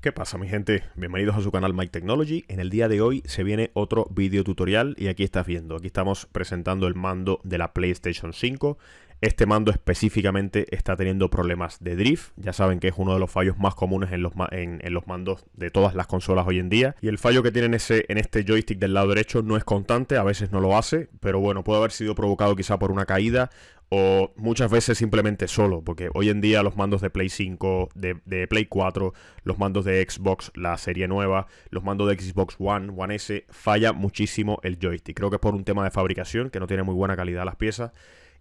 ¿Qué pasa, mi gente? Bienvenidos a su canal Mike Technology. En el día de hoy se viene otro video tutorial y aquí estás viendo, aquí estamos presentando el mando de la PlayStation 5. Este mando específicamente está teniendo problemas de drift. Ya saben que es uno de los fallos más comunes en los mandos de todas las consolas hoy en día. Y el fallo que tiene en este joystick del lado derecho no es constante, a veces no lo hace, pero bueno, puede haber sido provocado quizá por una caída o muchas veces simplemente solo, porque hoy en día los mandos de Play 5, de Play 4, los mandos de Xbox, la serie nueva, los mandos de Xbox One, One S, falla muchísimo el joystick. Creo que es por un tema de fabricación, que no tiene muy buena calidad las piezas.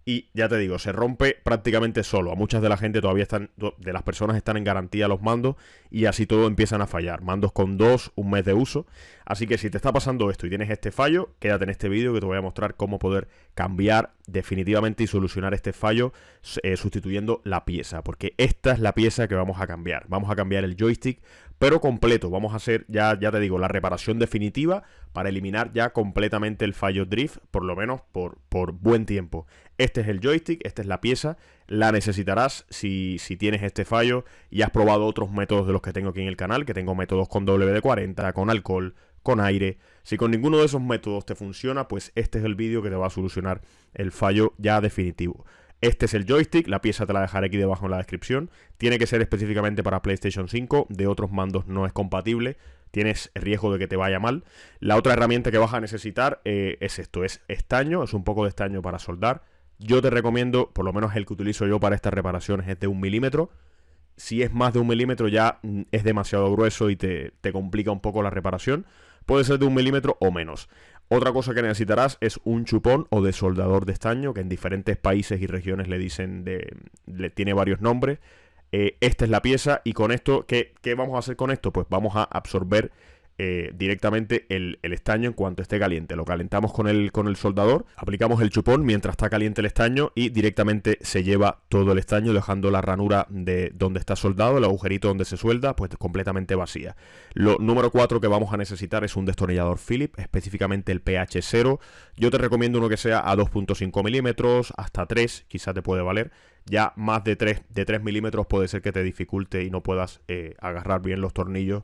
Y ya te digo, se rompe prácticamente solo. A muchas de la gente todavía de las personas están en garantía los mandos y así todo empiezan a fallar. Mandos con un mes de uso. Así que si te está pasando esto y tienes este fallo, quédate en este vídeo que te voy a mostrar cómo poder cambiar definitivamente y solucionar este fallo sustituyendo la pieza. Porque esta es la pieza que vamos a cambiar. Vamos a cambiar el joystick, pero completo. Vamos a hacer, ya te digo, la reparación definitiva para eliminar ya completamente el fallo drift, por lo menos por buen tiempo. Este es el joystick, esta es la pieza, la necesitarás si tienes este fallo y has probado otros métodos de los que tengo aquí en el canal, que tengo métodos con WD-40, con alcohol, con aire. Si con ninguno de esos métodos te funciona, pues este es el vídeo que te va a solucionar el fallo ya definitivo. Este es el joystick, la pieza te la dejaré aquí debajo en la descripción. Tiene que ser específicamente para PlayStation 5, de otros mandos no es compatible. Tienes riesgo de que te vaya mal. La otra herramienta que vas a necesitar es esto, es estaño, es un poco de estaño para soldar. Yo te recomiendo, por lo menos el que utilizo yo para estas reparaciones es de 1 milímetro. Si es más de 1 milímetro ya es demasiado grueso y te complica un poco la reparación. Puede ser de 1 milímetro o menos. Otra cosa que necesitarás es un chupón o desoldador de estaño, que en diferentes países y regiones le dicen, tiene varios nombres. Esta es la pieza y con esto, ¿qué vamos a hacer con esto? Pues vamos a absorber directamente el estaño en cuanto esté caliente. Lo calentamos con el soldador, aplicamos el chupón mientras está caliente el estaño y directamente se lleva todo el estaño, dejando la ranura de donde está soldado, el agujerito donde se suelda, pues completamente vacía. Lo número 4 que vamos a necesitar es un destornillador Phillips, específicamente el PH0. Yo te recomiendo uno que sea a 2.5 milímetros, hasta 3, quizás te puede valer. Ya más de 3 milímetros puede ser que te dificulte y no puedas agarrar bien los tornillos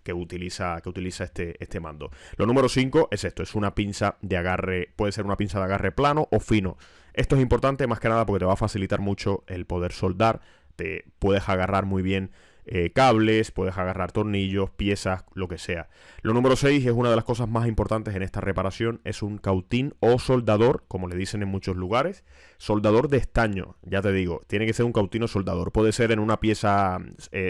que utiliza este mando. Lo número 5 es esto, es una pinza de agarre, puede ser una pinza de agarre plano o fino. Esto es importante más que nada porque te va a facilitar mucho el poder soldar, te puedes agarrar muy bien cables, puedes agarrar tornillos, piezas, lo que sea. Lo número 6 es una de las cosas más importantes en esta reparación, es un cautín o soldador, como le dicen en muchos lugares, soldador de estaño, ya te digo, tiene que ser un cautín o soldador, puede ser en una pieza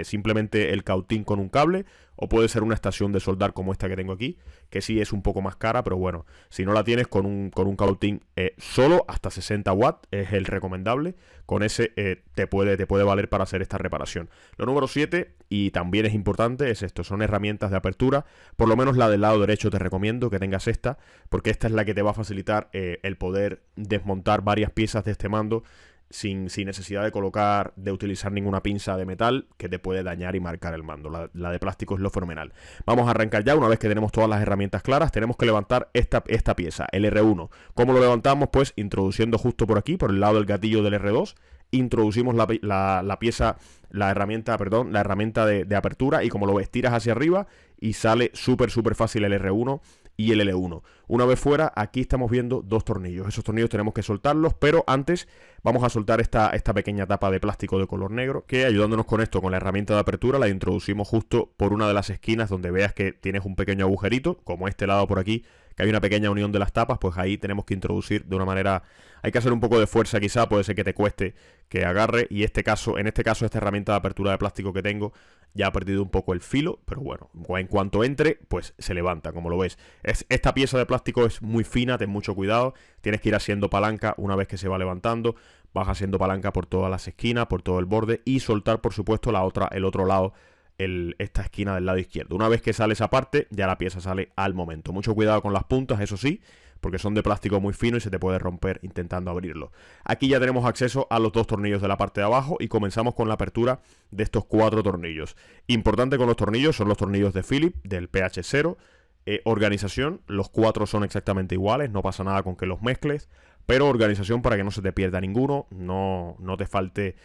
simplemente el cautín con un cable, o puede ser una estación de soldar como esta que tengo aquí, que sí es un poco más cara, pero bueno, si no la tienes con un cautín solo hasta 60 watts es el recomendable, con ese te puede valer para hacer esta reparación. Lo número 7, y también es importante, es esto, son herramientas de apertura, por lo menos la del lado derecho te recomiendo que tengas esta, porque esta es la que te va a facilitar el poder desmontar varias piezas de este mando, sin necesidad de utilizar ninguna pinza de metal que te puede dañar y marcar el mando. La de plástico es lo fenomenal. Vamos a arrancar ya. Una vez que tenemos todas las herramientas claras, tenemos que levantar esta pieza, el R1. ¿Cómo lo levantamos? Pues introduciendo justo por aquí, por el lado del gatillo del R2, introducimos la herramienta de apertura y como lo ves, tiras hacia arriba y sale súper fácil el R1 y el L1. Una vez fuera, aquí estamos viendo dos tornillos. Esos tornillos tenemos que soltarlos, pero antes vamos a soltar esta pequeña tapa de plástico de color negro, que ayudándonos con esto, con la herramienta de apertura, la introducimos justo por una de las esquinas donde veas que tienes un pequeño agujerito, como este lado por aquí, que hay una pequeña unión de las tapas, pues ahí tenemos que introducir de una manera, hay que hacer un poco de fuerza quizá, puede ser que te cueste que agarre, y en este caso esta herramienta de apertura de plástico que tengo ya ha perdido un poco el filo, pero bueno, en cuanto entre, pues se levanta, como lo ves. Esta pieza de plástico es muy fina, ten mucho cuidado, tienes que ir haciendo palanca una vez que se va levantando, vas haciendo palanca por todas las esquinas, por todo el borde, y soltar por supuesto el otro lado, esta esquina del lado izquierdo. Una vez que sale esa parte, ya la pieza sale al momento. Mucho cuidado con las puntas, eso sí, porque son de plástico muy fino y se te puede romper intentando abrirlo. Aquí ya tenemos acceso a los dos tornillos de la parte de abajo y comenzamos con la apertura de estos 4 tornillos. Importante con los tornillos son los tornillos de Phillips, del PH0. Organización, los 4 son exactamente iguales, no pasa nada con que los mezcles, pero organización para que no se te pierda ninguno, no te falte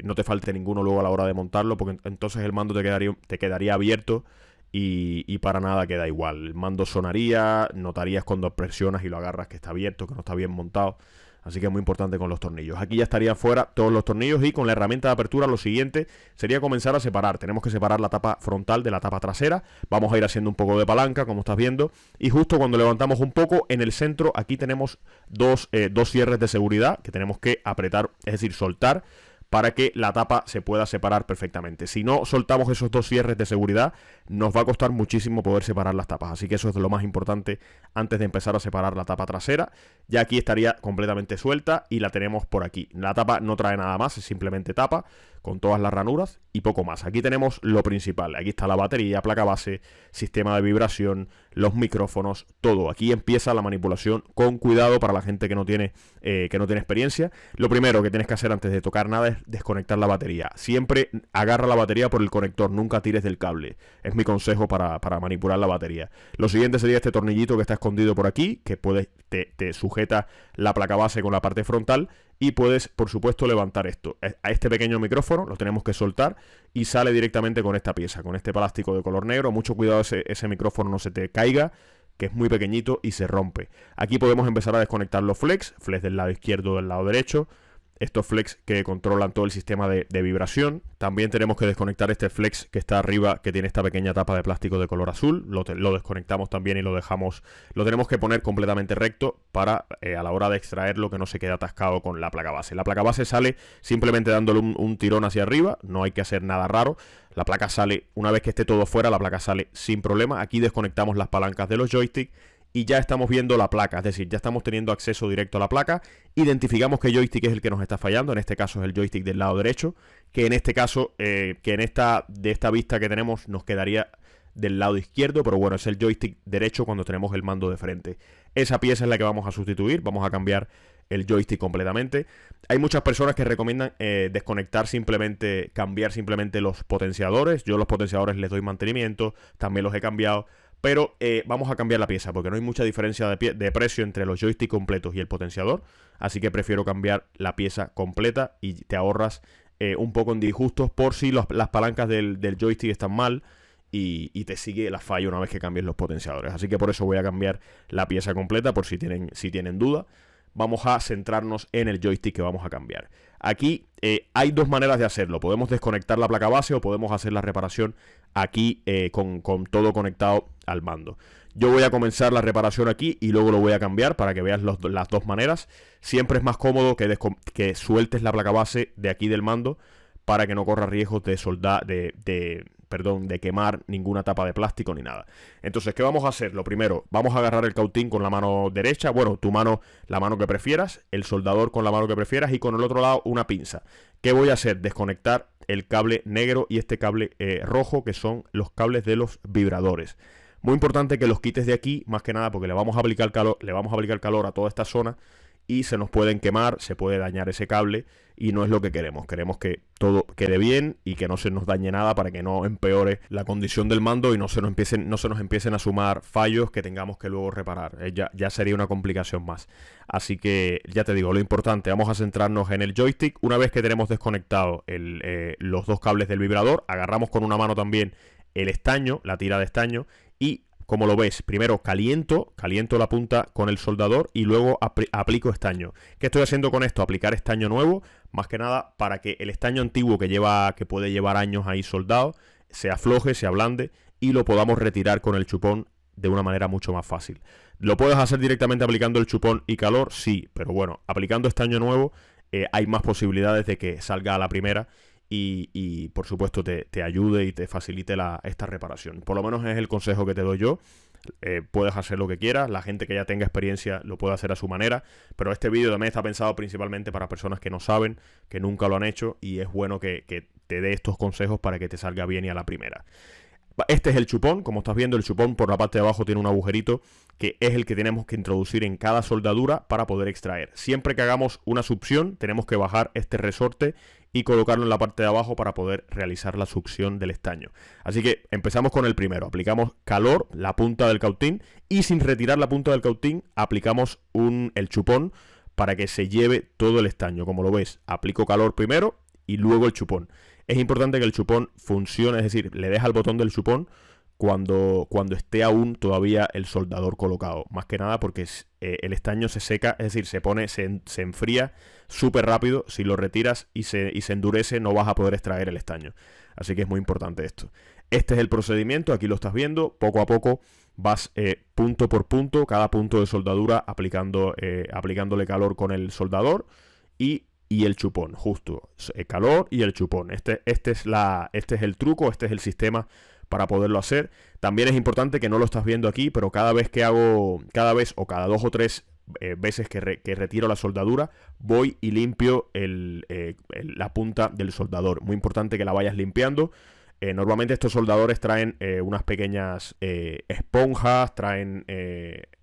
no te falte ninguno luego a la hora de montarlo, porque entonces el mando te quedaría abierto y para nada queda igual. El mando sonaría, notarías cuando presionas y lo agarras que está abierto, que no está bien montado. Así que es muy importante con los tornillos. Aquí ya estarían fuera todos los tornillos y con la herramienta de apertura lo siguiente sería comenzar a separar. Tenemos que separar la tapa frontal de la tapa trasera. Vamos a ir haciendo un poco de palanca, como estás viendo. Y justo cuando levantamos un poco, en el centro aquí tenemos dos cierres de seguridad que tenemos que apretar, es decir, soltar, para que la tapa se pueda separar perfectamente. Si no soltamos esos dos cierres de seguridad, nos va a costar muchísimo poder separar las tapas. Así que eso es lo más importante antes de empezar a separar la tapa trasera. Ya aquí estaría completamente suelta y la tenemos por aquí. La tapa no trae nada más, es simplemente tapa con todas las ranuras y poco más. Aquí tenemos lo principal. Aquí está la batería, placa base, sistema de vibración, los micrófonos, todo. Aquí empieza la manipulación con cuidado para la gente que no tiene experiencia. Lo primero que tienes que hacer antes de tocar nada es desconectar la batería. Siempre agarra la batería por el conector, nunca tires del cable. Es mi consejo para manipular la batería. Lo siguiente sería este tornillito que está escondido por aquí, que te sujeta la placa base con la parte frontal. Y puedes, por supuesto, levantar esto. A este pequeño micrófono lo tenemos que soltar y sale directamente con esta pieza, con este plástico de color negro. Mucho cuidado ese micrófono no se te caiga, que es muy pequeñito y se rompe. Aquí podemos empezar a desconectar los flex del lado izquierdo o del lado derecho. Estos flex que controlan todo el sistema de vibración. También tenemos que desconectar este flex que está arriba, que tiene esta pequeña tapa de plástico de color azul. Lo desconectamos también y lo tenemos que poner completamente recto para a la hora de extraerlo que no se quede atascado con la placa base. La placa base sale simplemente dándole un tirón hacia arriba, no hay que hacer nada raro. La placa sale, una vez que esté todo fuera, la placa sale sin problema. Aquí desconectamos las palancas de los joysticks. Y ya estamos viendo la placa, es decir, ya estamos teniendo acceso directo a la placa. Identificamos qué joystick es el que nos está fallando. En este caso es el joystick del lado derecho, que en este caso, de esta vista que tenemos, nos quedaría del lado izquierdo, pero bueno, es el joystick derecho cuando tenemos el mando de frente. Esa pieza es la que vamos a sustituir, vamos a cambiar el joystick completamente. Hay muchas personas que recomiendan cambiar simplemente los potenciadores. Yo los potenciadores les doy mantenimiento, también los he cambiado. Pero vamos a cambiar la pieza porque no hay mucha diferencia de precio entre los joysticks completos y el potenciador. Así que prefiero cambiar la pieza completa y te ahorras un poco en disgustos por si las palancas del joystick están mal y te sigue la falla una vez que cambies los potenciadores. Así que por eso voy a cambiar la pieza completa por si tienen duda. Vamos a centrarnos en el joystick que vamos a cambiar. Aquí hay dos maneras de hacerlo. Podemos desconectar la placa base o podemos hacer la reparación aquí con todo conectado al mando. Yo voy a comenzar la reparación aquí y luego lo voy a cambiar para que veas las dos maneras. Siempre es más cómodo que sueltes la placa base de aquí del mando para que no corra riesgos de quemar ninguna tapa de plástico ni nada. Entonces, ¿qué vamos a hacer? Lo primero, vamos a agarrar el cautín con la mano derecha, bueno, la mano que prefieras, el soldador con la mano que prefieras y con el otro lado una pinza. ¿Qué voy a hacer? Desconectar el cable negro y este cable rojo, que son los cables de los vibradores. Muy importante que los quites de aquí, más que nada porque le vamos a aplicar calor a toda esta zona y se nos pueden quemar, se puede dañar ese cable y no es lo que queremos. Queremos que todo quede bien y que no se nos dañe nada para que no empeore la condición del mando y no se nos empiecen a sumar fallos que tengamos que luego reparar. Ya sería una complicación más. Así que ya te digo, lo importante, vamos a centrarnos en el joystick. Una vez que tenemos desconectado los dos cables del vibrador, agarramos con una mano también el estaño, la tira de estaño y como lo ves, primero caliento la punta con el soldador y luego aplico estaño. ¿Qué estoy haciendo con esto? Aplicar estaño nuevo, más que nada para que el estaño antiguo que puede llevar años ahí soldado, se afloje, se ablande y lo podamos retirar con el chupón de una manera mucho más fácil. ¿Lo puedes hacer directamente aplicando el chupón y calor? Sí, pero bueno, aplicando estaño nuevo hay más posibilidades de que salga a la primera y por supuesto te ayude y te facilite esta reparación. Por lo menos es el consejo que te doy yo. Puedes hacer lo que quieras, la gente que ya tenga experiencia lo puede hacer a su manera, pero este vídeo también está pensado principalmente para personas que no saben, que nunca lo han hecho y es bueno que te dé estos consejos para que te salga bien y a la primera. Este es el chupón, como estás viendo el chupón por la parte de abajo tiene un agujerito que es el que tenemos que introducir en cada soldadura para poder extraer. Siempre que hagamos una succión tenemos que bajar este resorte y colocarlo en la parte de abajo para poder realizar la succión del estaño. Así que empezamos con el primero, aplicamos calor, la punta del cautín y sin retirar la punta del cautín aplicamos el chupón para que se lleve todo el estaño. Como lo ves, aplico calor primero y luego el chupón. Es importante que el chupón funcione, es decir, le des al botón del chupón cuando esté aún todavía el soldador colocado. Más que nada porque el estaño se seca, es decir, se enfría súper rápido. Si lo retiras y se endurece, no vas a poder extraer el estaño. Así que es muy importante esto. Este es el procedimiento, aquí lo estás viendo. Poco a poco vas punto por punto, cada punto de soldadura aplicándole calor con el soldador y el chupón, justo. Calor y el chupón. Este es el truco, este es el sistema para poderlo hacer. También es importante que no lo estás viendo aquí, pero cada vez o cada 2 o 3 veces que retiro la soldadura, voy y limpio la punta del soldador. Muy importante que la vayas limpiando. Normalmente estos soldadores traen unas pequeñas esponjas,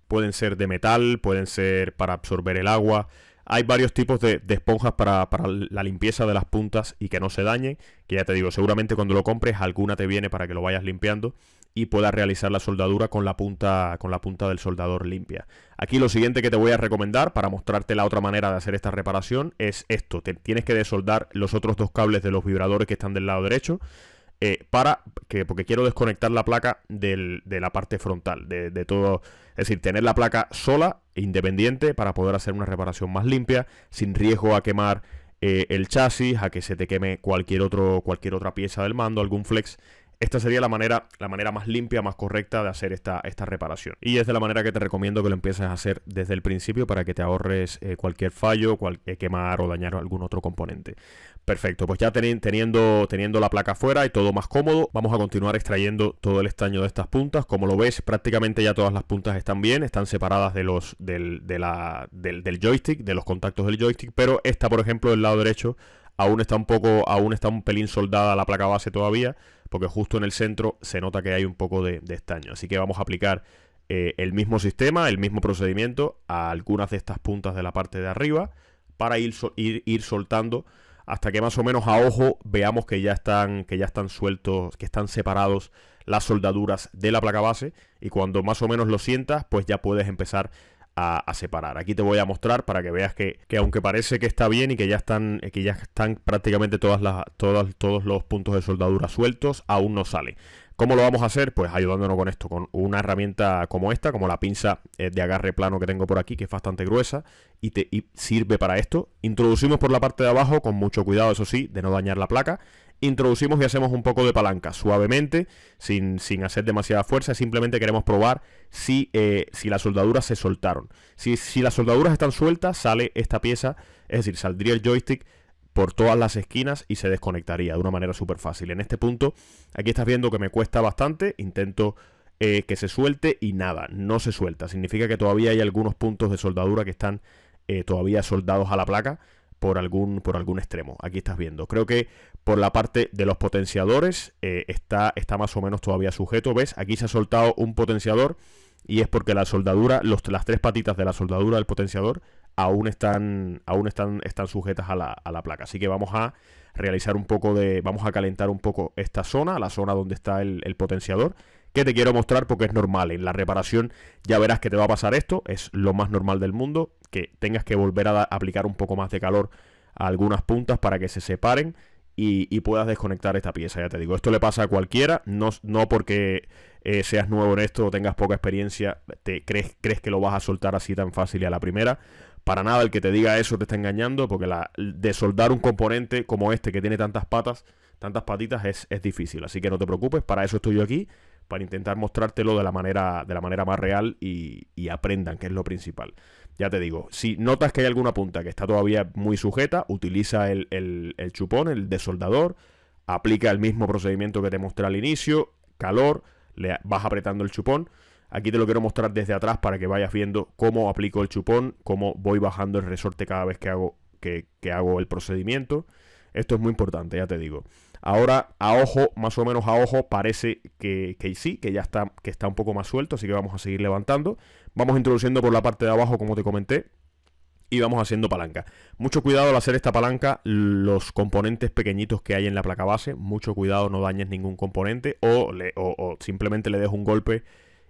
pueden ser de metal, pueden ser para absorber el agua. Hay varios tipos de esponjas para la limpieza de las puntas y que no se dañen, que ya te digo, seguramente cuando lo compres alguna te viene para que lo vayas limpiando y puedas realizar la soldadura con la punta del soldador limpia. Aquí lo siguiente que te voy a recomendar para mostrarte la otra manera de hacer esta reparación es esto. Tienes que desoldar los otros 2 cables de los vibradores que están del lado derecho, porque quiero desconectar la placa de la parte frontal, de todo, es decir, tener la placa sola, independiente, para poder hacer una reparación más limpia, sin riesgo a quemar el chasis, a que se te queme cualquier otra pieza del mando, algún flex. Esta sería la manera más limpia, más correcta de hacer esta reparación. Y es de la manera que te recomiendo que lo empieces a hacer desde el principio para que te ahorres cualquier fallo, quemar o dañar algún otro componente. Perfecto, pues ya teniendo la placa fuera y todo más cómodo, vamos a continuar extrayendo todo el estaño de estas puntas. Como lo ves, prácticamente ya todas las puntas están bien, están separadas del joystick, de los contactos del joystick, pero esta, por ejemplo, del lado derecho, aún está un pelín soldada la placa base todavía, porque justo en el centro se nota que hay un poco de estaño. Así que vamos a aplicar el mismo sistema, el mismo procedimiento a algunas de estas puntas de la parte de arriba para ir soltando hasta que más o menos a ojo veamos que ya están sueltos, que están separados las soldaduras de la placa base, y cuando más o menos lo sientas, pues ya puedes empezar a separar. Aquí te voy a mostrar para que veas que aunque parece que está bien y que ya están prácticamente todos los puntos de soldadura sueltos, aún no sale. ¿Cómo lo vamos a hacer? Pues ayudándonos con esto, con una herramienta como esta, como la pinza de agarre plano que tengo por aquí, que es bastante gruesa y sirve para esto. Introducimos por la parte de abajo, con mucho cuidado, eso sí, de no dañar la placa. Introducimos y hacemos un poco de palanca, suavemente, sin hacer demasiada fuerza. Simplemente queremos probar si las soldaduras se soltaron. Si las soldaduras están sueltas, sale esta pieza, es decir, saldría el joystick por todas las esquinas y se desconectaría de una manera súper fácil. En este punto, aquí estás viendo que me cuesta bastante, intento que se suelte y nada, no se suelta. Significa que todavía hay algunos puntos de soldadura que están todavía soldados a la placa por algún extremo. Aquí estás viendo. Creo que por la parte de los potenciadores está más o menos todavía sujeto. ¿Ves? Aquí se ha soltado un potenciador y es porque la soldadura, las 3 patitas de la soldadura del potenciador aún están sujetas a la placa. Así que vamos a realizar vamos a calentar un poco esta zona, la zona donde está el potenciador, que te quiero mostrar porque es normal. En la reparación ya verás que te va a pasar esto, es lo más normal del mundo, que tengas que volver a aplicar un poco más de calor a algunas puntas para que se separen y puedas desconectar esta pieza. Ya te digo, esto le pasa a cualquiera, no porque seas nuevo en esto o tengas poca experiencia, crees que lo vas a soltar así tan fácil y a la primera. Para nada, el que te diga eso te está engañando, porque de soldar un componente como este que tiene tantas patitas es difícil. Así que no te preocupes, para eso estoy yo aquí, para intentar mostrártelo de la manera más real y aprendan, que es lo principal. Ya te digo, si notas que hay alguna punta que está todavía muy sujeta, utiliza el chupón, el desoldador, aplica el mismo procedimiento que te mostré al inicio, calor, vas apretando el chupón. Aquí te lo quiero mostrar desde atrás para que vayas viendo cómo aplico el chupón, cómo voy bajando el resorte cada vez que hago el procedimiento. Esto es muy importante, ya te digo. Ahora, a ojo, más o menos a ojo, parece que sí, que ya está un poco más suelto, así que vamos a seguir levantando. Vamos introduciendo por la parte de abajo, como te comenté, y vamos haciendo palanca. Mucho cuidado al hacer esta palanca, los componentes pequeñitos que hay en la placa base, mucho cuidado, no dañes ningún componente o simplemente le des un golpe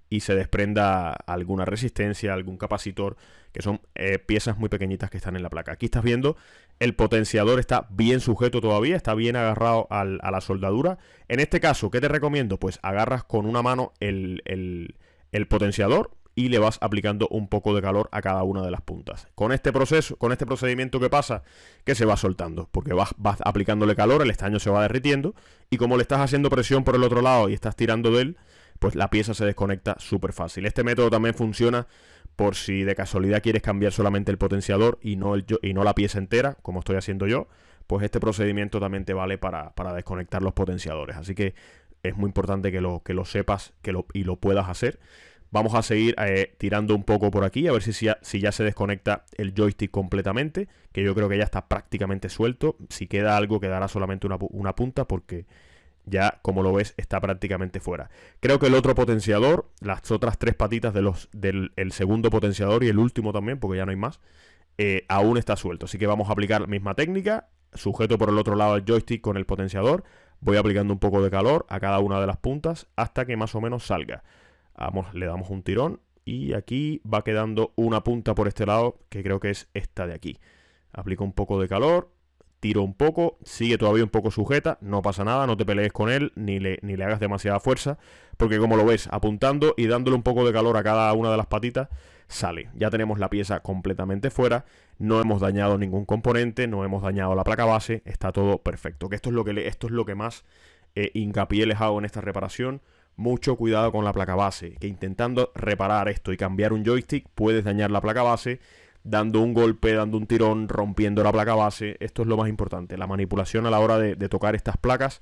y se desprenda alguna resistencia, algún capacitor, que son piezas muy pequeñitas que están en la placa. Aquí estás viendo el potenciador está bien sujeto todavía, está bien agarrado a la soldadura. En este caso, ¿qué te recomiendo? Pues agarras con una mano el potenciador y le vas aplicando un poco de calor a cada una de las puntas. Con este proceso, con este procedimiento, ¿qué pasa? Que se va soltando, porque vas aplicándole calor, el estaño se va derritiendo, y como le estás haciendo presión por el otro lado y estás tirando de él, pues la pieza se desconecta súper fácil. Este método también funciona por si de casualidad quieres cambiar solamente el potenciador y no la pieza entera, como estoy haciendo yo, pues este procedimiento también te vale para desconectar los potenciadores. Así que es muy importante que lo sepas y lo puedas hacer. Vamos a seguir tirando un poco por aquí, a ver si ya se desconecta el joystick completamente, que yo creo que ya está prácticamente suelto. Si queda algo, quedará solamente una punta, porque ya, como lo ves, está prácticamente fuera. Creo que el otro potenciador, las otras 3 patitas del segundo potenciador y el último también, porque ya no hay más, aún está suelto. Así que vamos a aplicar la misma técnica. Sujeto por el otro lado el joystick con el potenciador. Voy aplicando un poco de calor a cada una de las puntas hasta que más o menos salga. Le damos un tirón y aquí va quedando una punta por este lado, que creo que es esta de aquí. Aplico un poco de calor, tiro un poco, sigue todavía un poco sujeta, no pasa nada, no te pelees con él, ni le hagas demasiada fuerza, porque como lo ves, apuntando y dándole un poco de calor a cada una de las patitas, sale. Ya tenemos la pieza completamente fuera, no hemos dañado ningún componente, no hemos dañado la placa base, está todo perfecto. Que esto es lo que más hincapié les hago en esta reparación. Mucho cuidado con la placa base, que intentando reparar esto y cambiar un joystick puedes dañar la placa base dando un golpe, dando un tirón, rompiendo la placa base. Esto es lo más importante. La manipulación a la hora de tocar estas placas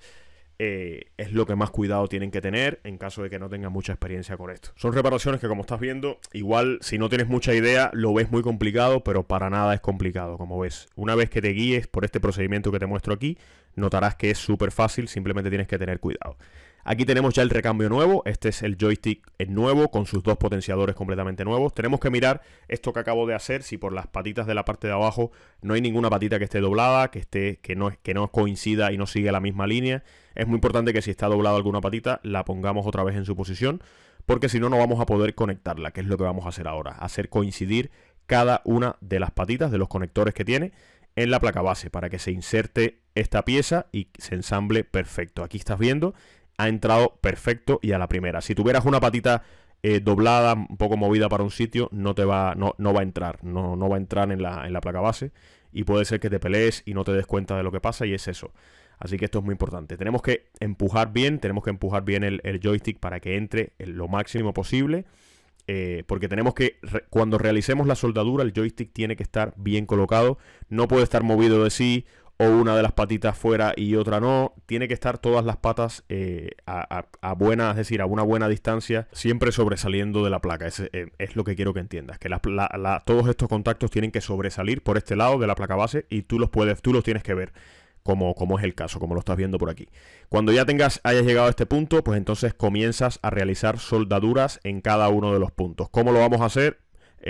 es lo que más cuidado tienen que tener en caso de que no tengan mucha experiencia con esto. Son reparaciones que, como estás viendo, igual si no tienes mucha idea lo ves muy complicado, pero para nada es complicado, como ves. Una vez que te guíes por este procedimiento que te muestro aquí, notarás que es súper fácil, simplemente tienes que tener cuidado. Aquí tenemos ya el recambio nuevo, este es el joystick nuevo con sus 2 potenciadores completamente nuevos. Tenemos que mirar esto que acabo de hacer, si por las patitas de la parte de abajo no hay ninguna patita que esté doblada, que no coincida y no siga la misma línea. Es muy importante que si está doblada alguna patita la pongamos otra vez en su posición, porque si no, no vamos a poder conectarla, que es lo que vamos a hacer ahora, hacer coincidir cada una de las patitas de los conectores que tiene en la placa base para que se inserte esta pieza y se ensamble perfecto. Aquí estás viendo, ha entrado perfecto y a la primera. Si tuvieras una patita doblada, un poco movida para un sitio, no va a entrar, no va a entrar en la placa base, y puede ser que te pelees y no te des cuenta de lo que pasa, y es eso. Así que esto es muy importante. Tenemos que empujar bien el joystick para que entre lo máximo posible, porque tenemos que, cuando realicemos la soldadura, el joystick tiene que estar bien colocado, no puede estar movido de sí, o una de las patitas fuera y otra no. Tiene que estar todas las patas a una buena distancia, siempre sobresaliendo de la placa. Es lo que quiero que entiendas, que todos estos contactos tienen que sobresalir por este lado de la placa base, y tú los tienes que ver, como es el caso, como lo estás viendo por aquí. Cuando ya hayas llegado a este punto, pues entonces comienzas a realizar soldaduras en cada uno de los puntos. ¿Cómo lo vamos a hacer?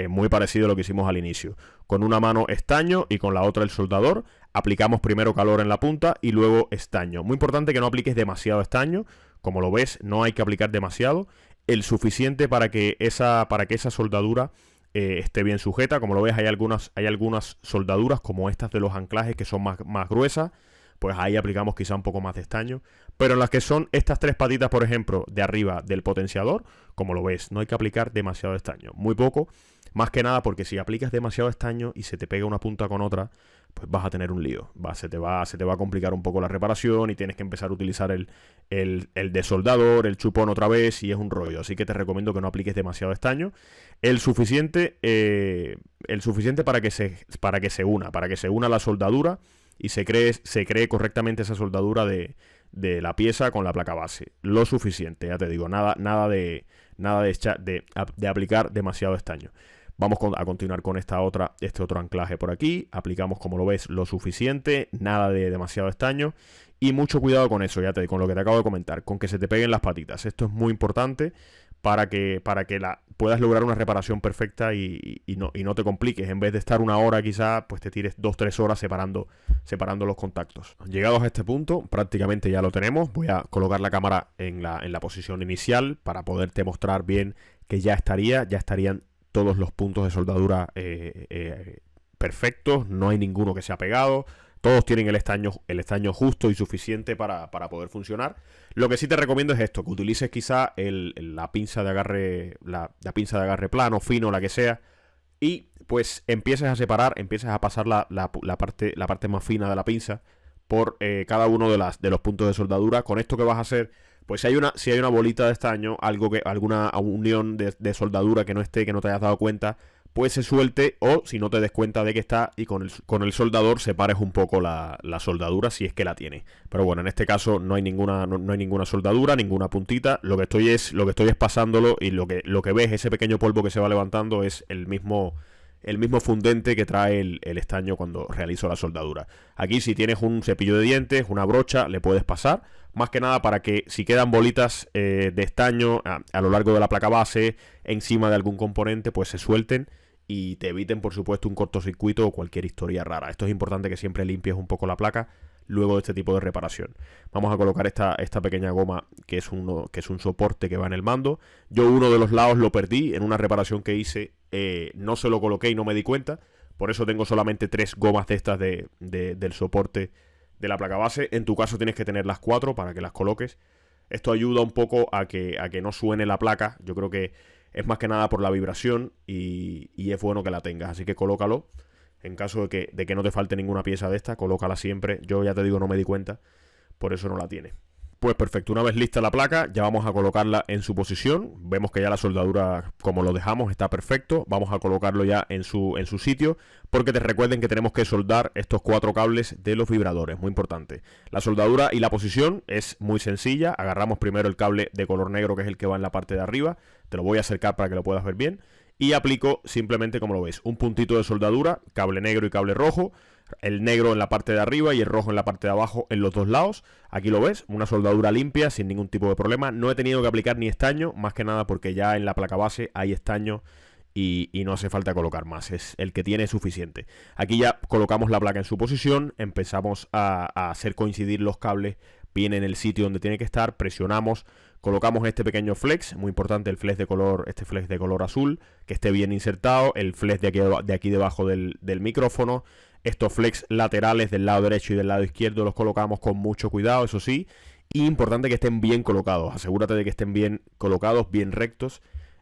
Muy parecido a lo que hicimos al inicio. Con una mano estaño y con la otra el soldador. Aplicamos primero calor en la punta y luego estaño. Muy importante que no apliques demasiado estaño. Como lo ves, no hay que aplicar demasiado. El suficiente para que esa soldadura esté bien sujeta. Como lo ves, hay algunas soldaduras como estas de los anclajes que son más gruesas. Pues ahí aplicamos quizá un poco más de estaño. Pero en las que son estas 3 patitas, por ejemplo, de arriba del potenciador, como lo ves, no hay que aplicar demasiado estaño. Muy poco. Más que nada porque si aplicas demasiado estaño y se te pega una punta con otra, pues vas a tener un lío. Se te va a complicar un poco la reparación y tienes que empezar a utilizar el desoldador, el chupón otra vez, y es un rollo. Así que te recomiendo que no apliques demasiado estaño. El suficiente para que se una la soldadura y se cree correctamente esa soldadura de la pieza con la placa base. Lo suficiente, ya te digo, nada de aplicar demasiado estaño. Vamos a continuar con este otro anclaje por aquí. Aplicamos, como lo ves, lo suficiente, nada de demasiado estaño. Y mucho cuidado con eso, con lo que te acabo de comentar, con que se te peguen las patitas. Esto es muy importante para que puedas lograr una reparación perfecta y no te compliques. En vez de estar una hora quizá, pues te tires 2-3 horas separando los contactos. Llegados a este punto, prácticamente ya lo tenemos. Voy a colocar la cámara en la posición inicial para poderte mostrar bien que ya estarían todos los puntos de soldadura perfectos. No hay ninguno que se ha pegado. Todos tienen el estaño justo y suficiente para poder funcionar. Lo que sí te recomiendo es esto, que utilices quizá la pinza de agarre, la pinza de agarre plano, fino, la que sea, y pues empieces a separar, empieces a pasar la parte más fina de la pinza por cada uno de los puntos de soldadura. Con esto que vas a hacer, pues si hay una bolita de estaño, alguna unión de soldadura que no te hayas dado cuenta, pues se suelte, o si no te des cuenta de que está, y con el soldador separes un poco la soldadura si es que la tiene. Pero bueno, en este caso no hay ninguna soldadura, ninguna puntita. Lo que estoy es pasándolo, y lo que ves, ese pequeño polvo que se va levantando, es el mismo fundente que trae el estaño cuando realizo la soldadura. Aquí, si tienes un cepillo de dientes, una brocha, le puedes pasar, más que nada para que si quedan bolitas de estaño a lo largo de la placa base, encima de algún componente, pues se suelten y te eviten, por supuesto, un cortocircuito o cualquier historia rara. Esto es importante, que siempre limpies un poco la placa luego de este tipo de reparación. Vamos a colocar esta pequeña goma, que es un soporte que va en el mando. Yo uno de los lados lo perdí en una reparación que hice, no se lo coloqué y no me di cuenta. Por eso tengo solamente 3 gomas de estas del soporte de la placa base. En tu caso tienes que tener las 4 para que las coloques. Esto ayuda un poco a que no suene la placa. Yo creo que es más que nada por la vibración, y es bueno que la tengas. Así que colócalo. En caso de que no te falte ninguna pieza de esta, colócala siempre. Yo ya te digo, no me di cuenta, por eso no la tiene. Pues perfecto, una vez lista la placa, ya vamos a colocarla en su posición. Vemos que ya la soldadura, como lo dejamos, está perfecto. Vamos a colocarlo ya en su sitio, porque te recuerden que tenemos que soldar estos 4 cables de los vibradores, muy importante. La soldadura y la posición es muy sencilla. Agarramos primero el cable de color negro, que es el que va en la parte de arriba. Te lo voy a acercar para que lo puedas ver bien. Y aplico simplemente, como lo ves, un puntito de soldadura, cable negro y cable rojo. El negro en la parte de arriba y el rojo en la parte de abajo, en los dos lados. Aquí lo ves, una soldadura limpia, sin ningún tipo de problema. No he tenido que aplicar ni estaño, más que nada porque ya en la placa base hay estaño y no hace falta colocar más. Es el que tiene suficiente. Aquí ya colocamos la placa en su posición, empezamos a hacer coincidir los cables bien en el sitio donde tiene que estar. Presionamos, colocamos este pequeño flex, muy importante, el flex de color azul, que esté bien insertado. El flex de aquí debajo del micrófono. Estos flex laterales del lado derecho y del lado izquierdo los colocamos con mucho cuidado, eso sí. Y importante que estén bien colocados. Asegúrate de que estén bien colocados, bien rectos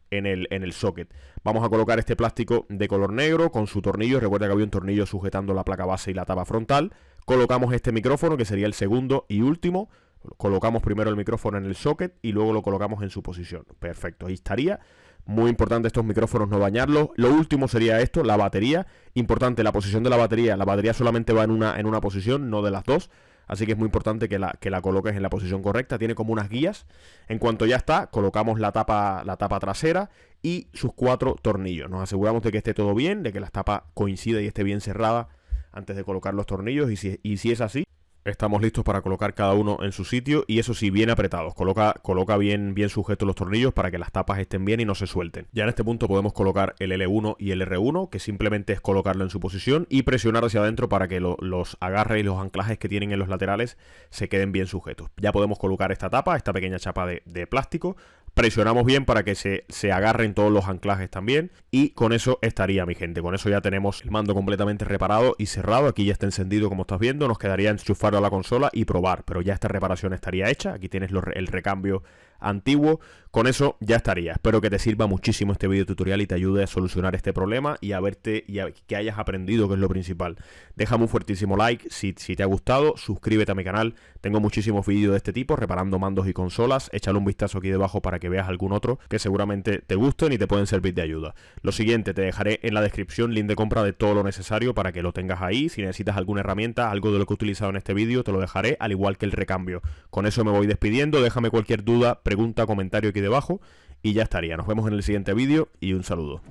en el socket. Vamos a colocar este plástico de color negro con su tornillo. Recuerda que había un tornillo sujetando la placa base y la tapa frontal. Colocamos este micrófono, que sería el segundo y último. Colocamos primero el micrófono en el socket y luego lo colocamos en su posición. Perfecto, ahí estaría. Muy importante estos micrófonos no dañarlos. Lo último sería esto, la batería. Importante la posición de la batería. La batería solamente va en una posición, no de las dos. Así que es muy importante que la coloques en la posición correcta. Tiene como unas guías. En cuanto ya está, colocamos la tapa trasera y sus 4 tornillos. Nos aseguramos de que esté todo bien, de que la tapa coincida y esté bien cerrada antes de colocar los tornillos. Y si es así, estamos listos para colocar cada uno en su sitio, y eso sí, bien apretados. Coloca bien sujetos los tornillos para que las tapas estén bien y no se suelten. Ya en este punto podemos colocar el L1 y el R1, que simplemente es colocarlo en su posición y presionar hacia adentro para que los agarres y los anclajes que tienen en los laterales se queden bien sujetos. Ya podemos colocar esta tapa, esta pequeña chapa de plástico. Presionamos bien para que se agarren todos los anclajes también, y con eso estaría, mi gente. Con eso ya tenemos el mando completamente reparado y cerrado. Aquí ya está encendido, como estás viendo. Nos quedaría enchufarlo a la consola y probar, pero ya esta reparación estaría hecha. Aquí tienes el recambio antiguo. Con eso ya estaría. Espero que te sirva muchísimo este video tutorial y te ayude a solucionar este problema y que hayas aprendido, que es lo principal. Déjame un fuertísimo like si te ha gustado. Suscríbete a mi canal. Tengo muchísimos vídeos de este tipo reparando mandos y consolas. Échale un vistazo aquí debajo para que veas algún otro que seguramente te gusten y te pueden servir de ayuda. Lo siguiente, te dejaré en la descripción link de compra de todo lo necesario para que lo tengas ahí. Si necesitas alguna herramienta, algo de lo que he utilizado en este vídeo, te lo dejaré, al igual que el recambio. Con eso me voy despidiendo. Déjame cualquier duda, pregunta, comentario aquí debajo y ya estaría. Nos vemos en el siguiente vídeo y un saludo.